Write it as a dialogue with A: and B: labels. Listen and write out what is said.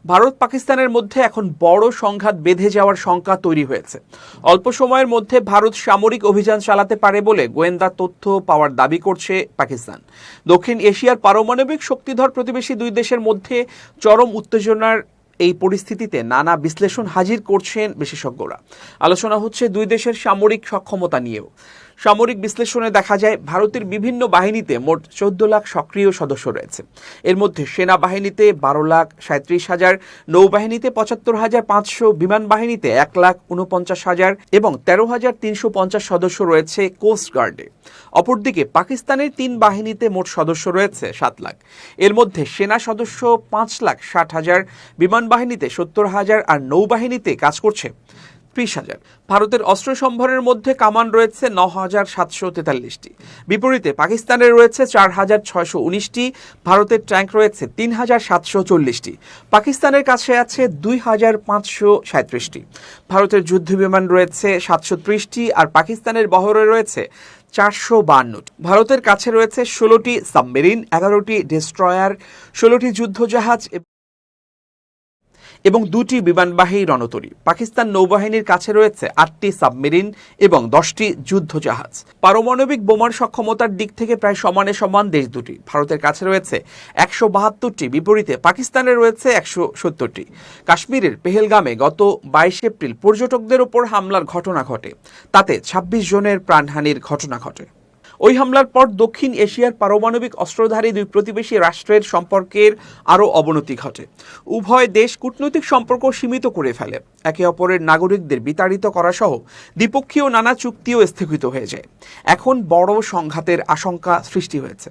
A: ভারত পাকিস্তানের মধ্যে এখন বড় সংঘাত বেঁধে যাওয়ার শঙ্কা তৈরি হয়েছে। অল্প সময়ের মধ্যে ভারত সামরিক অভিযান চালাতে পারে বলে গোয়েন্দা তথ্য পাওয়ার দাবি করছে পাকিস্তান। দক্ষিণ এশিয়ার পারমাণবিক শক্তিধর প্রতিবেশী দুই দেশের মধ্যে চরম উত্তেজনার এই পরিস্থিতিতে নানা বিশ্লেষণ হাজির করছেন বিশেষজ্ঞরা। আলোচনা হচ্ছে দুই দেশের সামরিক সক্ষমতা নিয়েও। সামরিক বিশ্লেষণে দেখা যায় ভারতের বিভিন্ন বাহিনীতে মোট 14 লাখ সক্রিয় সদস্য রয়েছে। এর মধ্যে সেনাবাহিনীতে 12,37,000, নৌবাহিনীতে 75,500, বিমান বাহিনীতে 1,49,000 এবং 13,350 সদস্য রয়েছে কোস্ট গার্ডে। অপরদিকে পাকিস্তানের 3 বাহিনীতে মোট সদস্য রয়েছে 7 লাখ। এর মধ্যে সেনা সদস্য 5,60,000, বিমান বাহিনীতে 70,000 আর নৌবাহিনীতে কাজ করছে 30,000। ভারতের অস্ত্র সম্ভারের মধ্যে কামান রয়েছে 9,743টি। বিপরীতে পাকিস্তানের রয়েছে 4,619টি। ভারতের ট্যাঙ্ক রয়েছে 3,740টি। পাকিস্তানের কাছে আছে 2,537টি। ভারতের যুদ্ধবিমান রয়েছে 730টি আর পাকিস্তানের বহরে রয়েছে 452টি। ভারতের কাছে রয়েছে 16টি সাবমেরিন, 11টি ডেস্ট্রয়ার, 16টি যুদ্ধজাহাজ এবং 2টি বিমানবাহী রণতরী। পাকিস্তান নৌবাহিনীর কাছে রয়েছে 8টি সাবমেরিন এবং 10টি যুদ্ধজাহাজ। পারমাণবিক বোমার সক্ষমতার দিক থেকে প্রায় সমানে সমান দেশ দুটি। ভারতের কাছে রয়েছে 172টি, বিপরীতে পাকিস্তানের রয়েছে 170টি। কাশ্মীরের পেহেলগামে গত 22 এপ্রিল পর্যটকদের ওপর হামলার ঘটনা ঘটে, তাতে 26 জনের প্রাণহানির ঘটনা ঘটে। ওই হামলার পর দক্ষিণ এশিয়ার পারমাণবিক অস্ত্রধারী দুই প্রতিবেশী রাষ্ট্রের সম্পর্কের আরও অবনতি ঘটে। উভয় দেশ কূটনৈতিক সম্পর্ক সীমিত করে ফেলে, একে অপরের নাগরিকদের বিতাড়িত করা সহ দ্বিপক্ষীয় নানা চুক্তিও স্থগিত হয়ে যায়। এখন বড় সংঘাতের আশঙ্কা সৃষ্টি হয়েছে।